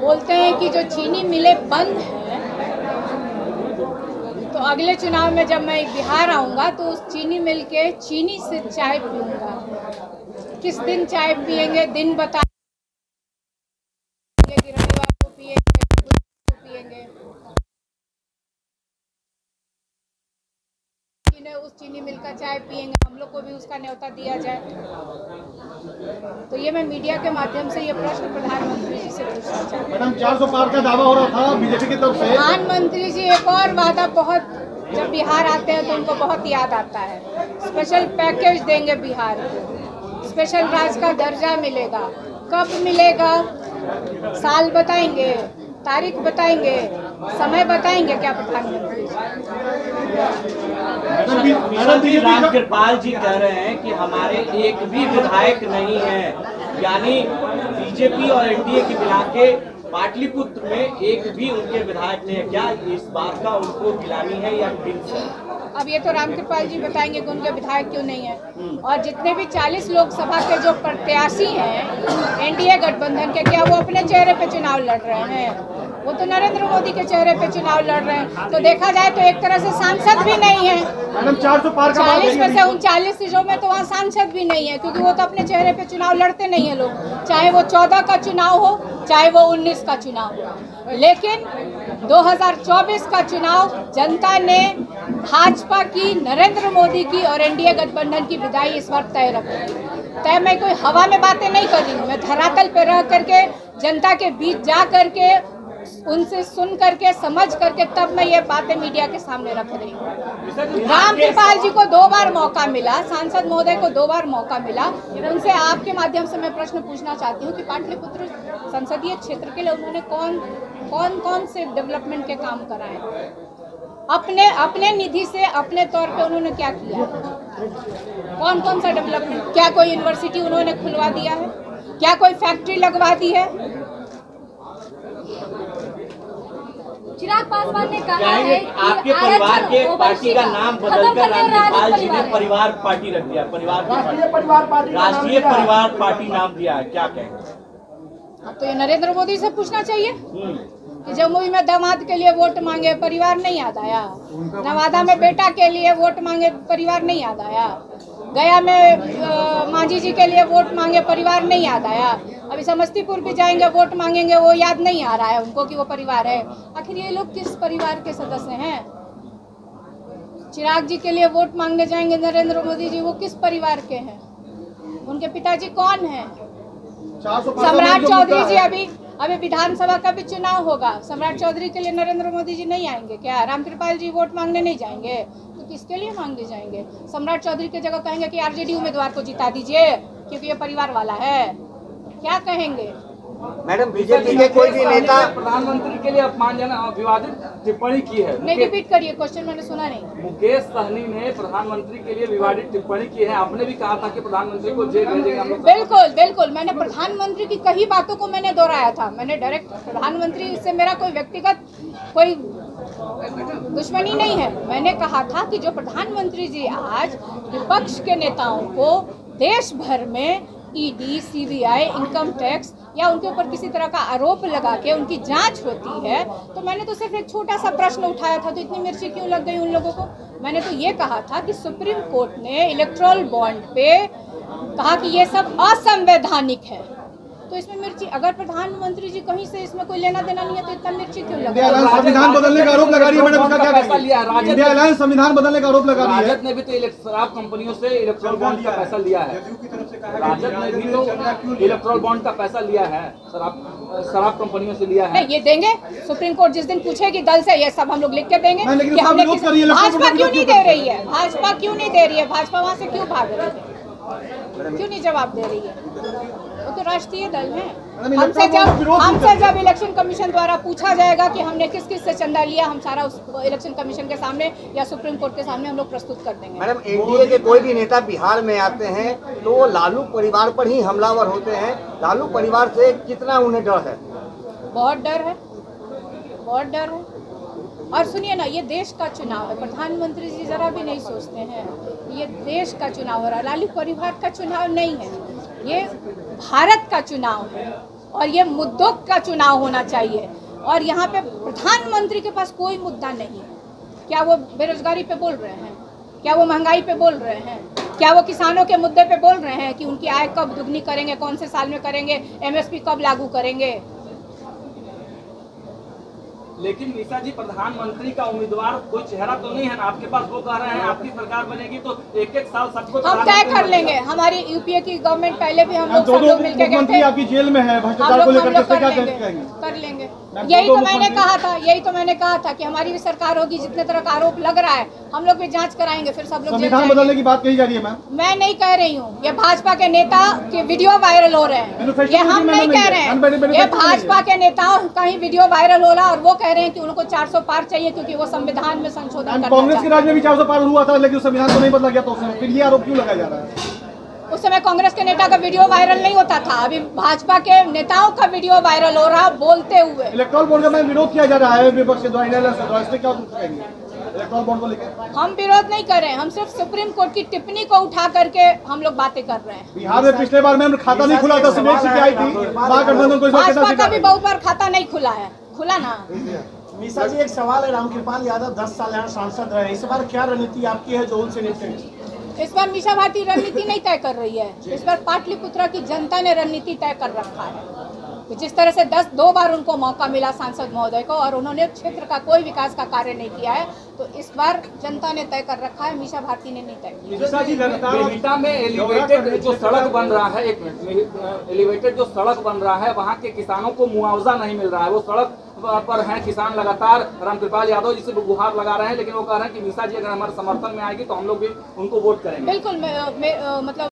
बोलते हैं कि जो चीनी मिलें बंद हैं, तो अगले चुनाव में जब मैं बिहार आऊँगा तो उस चीनी मिल के चीनी से चाय पीऊँगा। किस दिन चाय पिएंगे, दिन बताएंगे कि रविवार को पिएंगे, बुधवार को पिएंगे। उस चीनी मिल का चाय पिएंगे, हम लोग को भी उसका न्योता दिया जाए। तो ये मैं मीडिया के माध्यम से ये प्रश्न प्रधानमंत्री जी से पूछना चाहती हूँ। मैडम 400 पार का दावा हो रहा था बीजेपी की तरफ से। प्रधानमंत्री जी एक और वादा बहुत, जब बिहार आते हैं तो उनको बहुत याद आता है। स्पेशल पैकेज देंगे बिहार को, स्पेशल राज्य का दर्जा मिलेगा। कब मिलेगा, साल बताएंगे, तारीख बताएंगे, समय बताएंगे क्या प्रधानमंत्री जी? रामकृपाल जी कह रहे हैं कि हमारे एक भी विधायक नहीं है, यानी बीजेपी और एनडीए की मिला के पाटलिपुत्र में एक भी उनके विधायक नहीं है। क्या इस बात का उनको गिलानी है या फिर? अब ये तो रामकृपाल जी बताएंगे कि उनके विधायक क्यों नहीं है। और जितने भी 40 लोकसभा के जो प्रत्याशी हैं एनडीए गठबंधन के, क्या वो अपने चेहरे पे चुनाव लड़ रहे हैं? वो तो नरेंद्र मोदी के चेहरे पे चुनाव लड़ रहे हैं। तो देखा जाए तो एक तरह से सांसद भी नहीं है। मैडम 400 पार का 40 में से 39 सीटों में तो वहाँ सांसद भी नहीं है, क्योंकि वो तो अपने चेहरे पे चुनाव लड़ते नहीं है लोग, चाहे वो 14 का चुनाव हो, चाहे वो 19 का चुनाव हो। लेकिन 2024 का चुनाव जनता ने भाजपा की, नरेंद्र मोदी की और एनडीए गठबंधन की विदाई इस बार तय रखी। तय मैं कोई हवा में बातें नहीं कर रही हूँ, मैं धरातल पे रह करके जनता के बीच जा करके उनसे सुन करके समझ करके तब मैं ये बातें मीडिया के सामने रख रही हूँ। रामकृपाल जी को 2 बार मौका मिला, सांसद महोदय को 2 बार मौका मिला। उनसे आपके माध्यम से मैं प्रश्न पूछना चाहती हूँ कि पाटलिपुत्र संसदीय क्षेत्र के लिए उन्होंने कौन से डेवलपमेंट के काम कराए? अपने निधि से अपने तौर पे उन्होंने क्या किया? कौन सा डेवलपमेंट? क्या कोई यूनिवर्सिटी उन्होंने खुलवा दिया है? क्या कोई फैक्ट्री लगवा दी है? चिराग पासवान ने कहा है कि आपके परिवार के पार्टी का नाम बदलकर रामकृपाल जी ने परिवार पार्टी रख दिया, राष्ट्रीय परिवार पार्टी नाम दिया है, क्या कहेंगे? तो ये नरेंद्र मोदी से पूछना चाहिए कि जमुई में दामाद के लिए वोट मांगे, परिवार नहीं याद आया? नवादा में बेटा के लिए वोट मांगे, परिवार नहीं याद आया? गया में मांझी जी के लिए वोट मांगे, परिवार नहीं याद आया? अभी समस्तीपुर भी जाएंगे, वोट मांगेंगे, वो याद नहीं आ रहा है उनको कि वो परिवार है। आखिर ये लोग किस परिवार के सदस्य हैं? चिराग जी के लिए वोट मांगने जाएंगे नरेंद्र मोदी जी, वो किस परिवार के हैं? उनके पिताजी कौन हैं? सम्राट चौधरी जी, अभी विधानसभा का भी चुनाव होगा, सम्राट चौधरी के लिए नरेंद्र मोदी जी नहीं आएंगे क्या? रामकृपाल जी वोट मांगने नहीं जाएंगे तो किसके लिए मांगने जाएंगे? सम्राट चौधरी की जगह कहेंगे कि आरजेडी उम्मीदवार को जिता दीजिए क्योंकि ये परिवार वाला है, क्या कहेंगे? मैडम बीजेपी के कोई भी नेता प्रधानमंत्री के लिए अपमानजनक विवादित टिप्पणी की है। नहीं, रिपीट करिए क्वेश्चन, मैंने सुना नहीं। मुकेश सहनी ने प्रधानमंत्री के लिए विवादित टिप्पणी की है, आपने भी कहा था कि प्रधानमंत्री को जेल भेजेंगे हम लोग। बिल्कुल, मैंने प्रधानमंत्री की कई बातों को मैंने दोहराया था। मैंने डायरेक्ट प्रधानमंत्री से मेरा कोई व्यक्तिगत कोई दुश्मनी नहीं है। मैंने कहा था कि जो प्रधानमंत्री जी आज विपक्ष के नेताओं को देश भर में ईडी, सीबीआई, इनकम टैक्स या उनके ऊपर किसी तरह का आरोप लगा के उनकी जांच होती है, तो मैंने तो सिर्फ एक छोटा सा प्रश्न उठाया था, तो इतनी मिर्ची क्यों लग गई उन लोगों को? मैंने तो ये कहा था कि सुप्रीम कोर्ट ने इलेक्टोरल बॉन्ड पे कहा कि ये सब असंवैधानिक है, तो इसमें मिर्ची, अगर प्रधानमंत्री जी कहीं से इसमें कोई लेना देना नहीं है तो इतना मिर्ची क्यों लग रही है? संविधान बदलने का आरोप लगा रही है मैडम, इसका क्या फैसला लिया? इंडिया अलायंस संविधान बदलने का आरोप लगा रही है। राजद ने भी तो शराब कंपनियों से इलेक्ट्रल बॉन्ड का पैसा लिया है, राजद ने भी तो इलेक्ट्रल बॉन्ड का पैसा लिया है, शराब कंपनियों से लिया है। नहीं, ये देंगे। सुप्रीम कोर्ट जिस दिन पूछेगी दल से, ये सब हम लोग लिख के देंगे कि हमने भाजपा क्यों नहीं दे रही है, भाजपा क्यों नहीं दे रही है, भाजपा वहाँ से क्यों भाग रही है, क्यों नहीं जवाब दे रही है? वो तो राष्ट्रीय दल है। हमसे जब इलेक्शन कमीशन द्वारा पूछा जाएगा कि हमने किस किस से चंदा लिया, हम सारा उस इलेक्शन कमीशन के सामने या सुप्रीम कोर्ट के सामने हम लोग प्रस्तुत कर देंगे। मैडम एनडीए के कोई भी नेता बिहार में आते हैं तो वो लालू परिवार पर ही हमलावर होते हैं, लालू परिवार से कितना उन्हें डर है? बहुत डर है, बहुत डर है। और सुनिए ना, ये देश का चुनाव है, प्रधानमंत्री जी जरा भी नहीं सोचते हैं ये देश का चुनाव हो रहा है, लालू परिवार का चुनाव नहीं है, ये भारत का चुनाव है। और ये मुद्दों का चुनाव होना चाहिए। और यहाँ पे प्रधानमंत्री के पास कोई मुद्दा नहीं है। क्या वो बेरोजगारी पे बोल रहे हैं? क्या वो महंगाई पे बोल रहे हैं? क्या वो किसानों के मुद्दे पे बोल रहे हैं कि उनकी आय कब दुगनी करेंगे, कौन से साल में करेंगे, MSP कब लागू करेंगे? लेकिन निशा जी, प्रधानमंत्री का उम्मीदवार कोई चेहरा तो नहीं है ना आपके पास। वो कह रहे हैं आपकी सरकार बनेगी तो एक एक साल सबको हम तय कर लेंगे। हमारी UPA की गवर्नमेंट पहले भी हम लोग सब लोग मिलकर गए थे। आपकी जेल में है, भ्रष्टाचार को लेकर कर लेंगे। यही तो मैंने कहा था कि हमारी भी सरकार होगी। जितने तरह का आरोप लग रहा है हम लोग भी जांच कराएंगे, फिर सब लोग संविधान बदलने की बात कही जा रही है। मैम, मैं नहीं कह रही हूँ, ये भाजपा के नेता के वीडियो वायरल हो रहे हैं, ये हम नहीं कह रहे हैं। ये भाजपा के नेताओं का ही वीडियो वायरल हो रहा है और वो कह रहे हैं कि उनको 400 पार चाहिए क्योंकि वो संविधान में संशोधन। कांग्रेस के राज में भी 400 पार हुआ था, लेकिन संविधान तो नहीं बदला गया, तो फिर ये आरोप क्यों लगाया जा रहा है? उस समय कांग्रेस के नेता का वीडियो वायरल नहीं होता था। अभी भाजपा के नेताओं का वीडियो वायरल हो रहा बोलते हुए। इलेक्ट्रल बोर्ड का विरोध किया जा रहा है विपक्ष द्वारा, क्या कहेंगे इलेक्ट्रल बोर्ड को लेकर? हम विरोध नहीं कर रहे हैं, हम सिर्फ सुप्रीम कोर्ट की टिप्पणी को उठा करके हम लोग बातें कर रहे हैं। बिहार में पिछले बार मैम खाता नहीं खुला था, भाजपा का भी बहुत बार खाता नहीं खुला है, खुला ना। निशा जी, एक सवाल है। रामकृपाल यादव 10 साल यहाँ सांसद रहे, इस बार क्या रणनीति आपकी है जो उनसे निपटेंगे? इस बार मीसा भारती रणनीति नहीं तय कर रही है, इस बार पाटलिपुत्रा की जनता ने रणनीति तय कर रखा है। तो जिस तरह से 2 बार उनको मौका मिला सांसद महोदय को और उन्होंने क्षेत्र का कोई विकास का कार्य नहीं किया है, तो इस बार जनता ने तय कर रखा है, मीसा भारती ने नहीं तय किया। बेलहटा में एलिवेटेड जो सड़क बन रहा है, एक मिनट, एलिवेटेड जो सड़क बन रहा है वहाँ के किसानों को मुआवजा नहीं मिल रहा है। वो सड़क पर हैं किसान, लगातार रामकृपाल यादव जी से गुहार लगा रहे हैं, लेकिन वो कह रहे हैं कि निशा जी अगर हमारे समर्थन में आएगी तो हम लोग भी उनको वोट करेंगे। बिल्कुल, मतलब